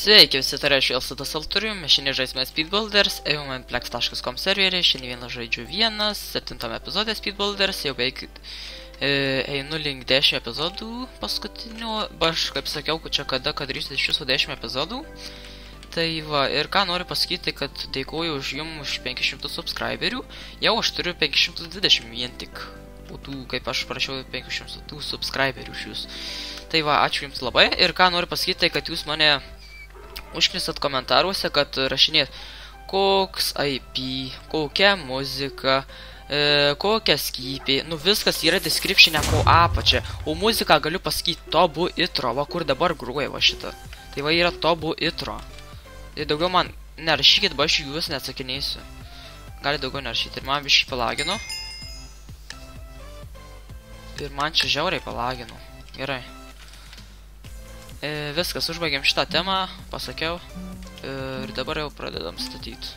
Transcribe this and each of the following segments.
Sveiki visi, tai reiškia Elsadas Alturiu, mes šiandien žaisime Speedbuilders, eumemplex.com serverį, šiandien vieną žaidžiu vienas, 7 epizodė Speedbuilders, jau beveik einu link 10 epizodų paskutinių, aš kaip sakiau, čia kada darysiu iš viso 10 epizodų. Tai va, ir ką noriu pasakyti, kad dėkoju už jums už 500 subscriberių, jau aš turiu 520 vien tik, o tų, kaip aš parašiau, 500 subscriberių iš jūs. Tai va, ačiū jums labai, ir ką noriu pasakyti, kad jūs mane užknisat komentaruose, kad rašinėt koks IP, kokia muzika, kokia skypė, nu viskas yra descriptionė po apačia, o muziką galiu pasakyti Tobu Itro, va kur dabar gruoja va šitą. Tai va yra Tobu Itro. Tai daugiau man nerašykit, ba aš jūs neatsakinėsiu. Gali daugiau nerašyti, ir man biškai palagino. Ir man čia žiauriai palagino. Gerai. Viskas, užbaigėm šitą temą, pasakiau, ir dabar jau pradedam statyti.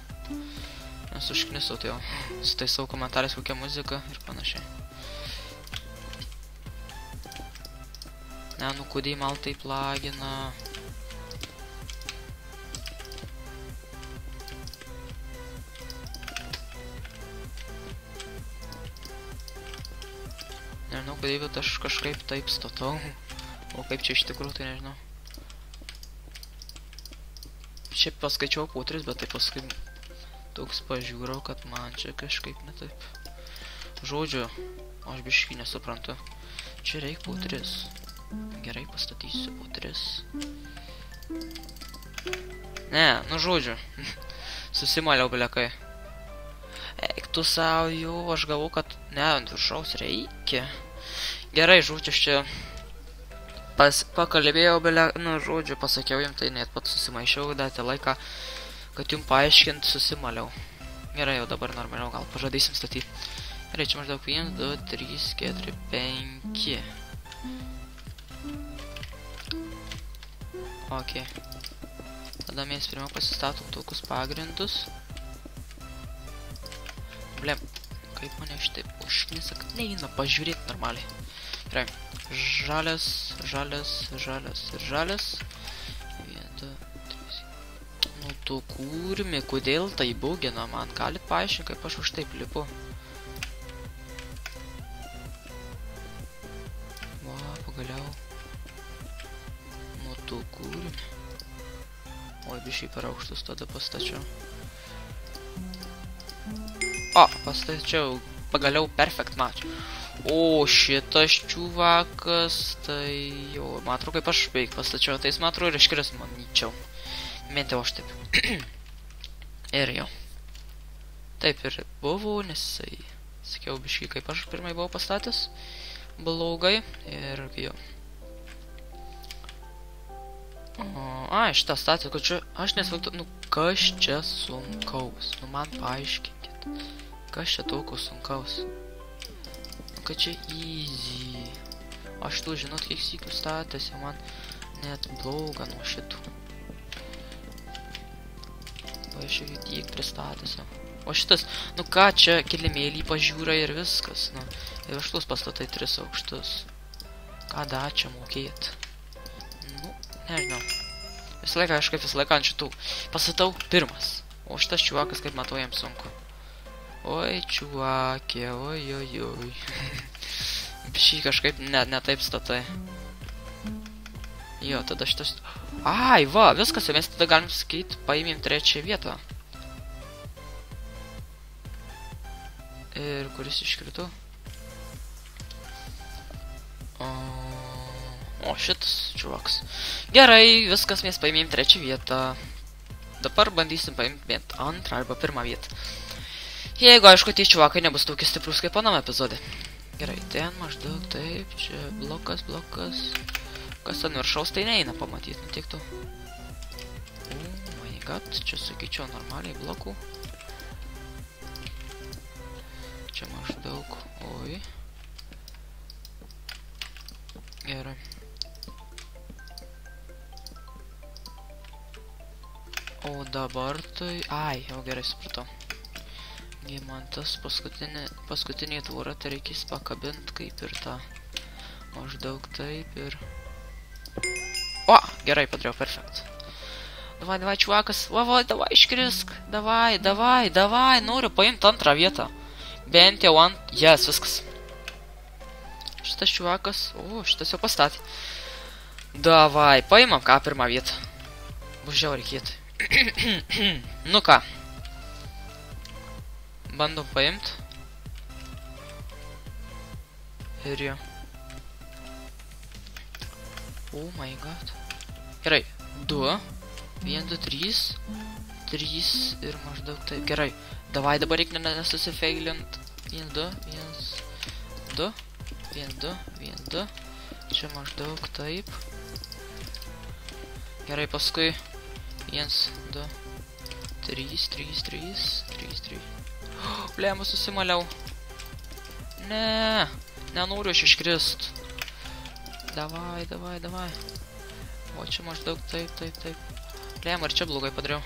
Nes užknisau tai jau, sutaisau komentarais kokią muziką ir panašiai. Ne, nu kodėl man taip lagina. Nežinau, kodėl, bet aš kažkaip taip statau. O kaip čia iš tikrųjų, tai nežinau. Šiaip paskaičiau po 3, bet tai paskui toks pažiūrau, kad man čia kažkaip ne taip. Žodžiu, aš biškai nesuprantu. Čia reik po 3. Gerai, pastatysiu po 3. Ne, nu žodžiu. Susimaliau bilekai. Eik tu savo, jau, aš galvoju, kad ne, ant viršaus reikia. Gerai, žodžiu, aš čia pakalbėjau, nu, žodžiu, pasakiau jums, tai net pat susimaišiau, date laiką, kad jums paaiškint, susimaliau. Gerai, jau dabar normaliau, gal pažadėsim statyti. Gerai, čia maždaug 1, 2, 3, 4, 5. Ok. Tada mes pirmiau pasistatom tokius pagrindus. Blem, kaip mane šitaip užknisa, kad neina pažiūrėti normaliai. Gerai. Žalias, žalias, žalias ir žalias. 1, 2, 3. Nu tu kūrimi, kodėl tai bugina man? Galit paaiškinti, kaip aš už taip lipu? Va, pagaliau. Nu tu kūrimi. Oi, biškai per aukštus tada pastačiau. O, pastačiau. Pagaliau perfect match. O šitas čiuvakas, tai jau, man atrodo, kaip aš beveik pastačiau, tai jis man atrodo ir iškris, manyčiau. Mentė aš taip. Ir jau. Taip ir buvo, nes jisai, sakiau biškai, kaip aš pirmai buvau pastatęs. Blogai. Ir jau. Ai, šitą statė, kad čia, aš nesvaltu, nu, kas čia sunkaus? Nu, man paaiškinkit. Kas čia tokio sunkaus? Kad čia easy. Aš tu žinot, kiek sykių statėsi, man net bloga nuo šitų. Va, aš jau tiek pristatėsi. O šitas, nu ką čia, kilimėlį pažiūra ir viskas, nu. Ir aš tuos pastatai 3 aukštus. Ką da čia mokėt? Nu, nežinau. Visą laiką, aš kaip visą laiką ant šitų pastatau pirmas. O šitas čiuvakas, kaip matau, jam sunku. Oi, čiuvakė, oi, oi, oi. Šį kažkaip ne taip statai. Jo, tada šitas... Ai, va, viskas, mes tada galim sakyti, paimėm 3 vietą. Ir kuris iškrito? O, šitas čuvaks. Gerai, viskas, mes paimėm 3 vietą. Dabar bandysim paimti bent 2 arba 1 vietą. Jeigu, aišku, tie čiuvakai nebus tokie stiprus kaip anam epizode. Gerai, ten maždaug taip, čia blokas. Kas ant viršaus, tai neina pamatyti, nu tiek to. Oh my god, čia sakyčiau normaliai blokų. Čia maždaug, oi. Gerai. O dabar tai... Ai, jau gerai supratau. Man tas paskutinį tvorą tai reikės pakabint kaip ir tą. Maždaug taip ir... O, gerai padariau, perfekt. Davai, čuvakas. Va, davai, iškrisk. Davai, noriu paimti antrą vietą. Bent jau Yes, viskas. Šitas čuvakas. Šitas jau pastatė. Davai, paimam ką pirmą vietą. Bus žiauriai kietai. Nu ką. Bandom paimt. Ir jo. Oh my god. Gerai. 2. 1, 2, 3. 3 ir maždaug taip. Gerai. Davai dabar reikia nesusifeilint. 1, 2, 1, 2. 1, 2, 1, 2. Čia maždaug taip. Gerai, paskui 1, 2, 3, 3, 3, 3, 3. Blėma, susimaliau. Ne, nenoriu aš iškrist. Davai. O čia maždaug taip. Blėma, ar čia blogai padariau?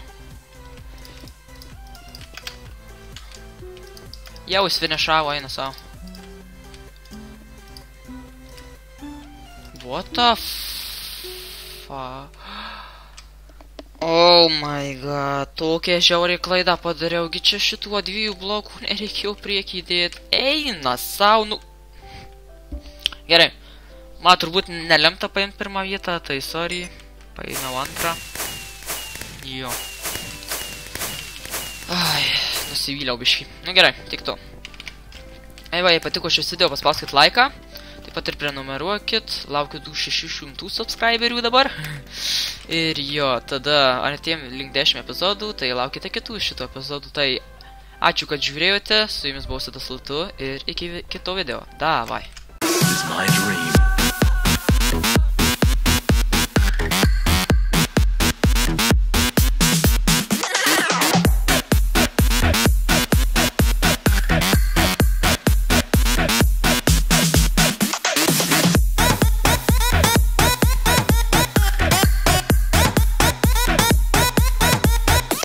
Jau jis finišavo, eina savo. What the fuck? Oh my god, tokia žiauriai klaida padariau, gi čia šituo 2 blokų nereikėjo priekį įdėti. Eina savo, nu... Gerai, man turbūt nelemta paimti pirmą vietą, tai sorry, paėmiau antrą. Jo. Ai, nusivyliau biškį. Nu gerai, tik to. Eiva, jei patiko šis video, paspauskit laiką. Taip pat ir prenumeruokit, laukiu 600 subscriberių dabar. Ir jo, tada artėjom link 10 epizodų, tai laukite kitų šitų epizodų. Tai ačiū, kad žiūrėjote, su jumis buvau Sitas Lutu ir iki kito video. Davai.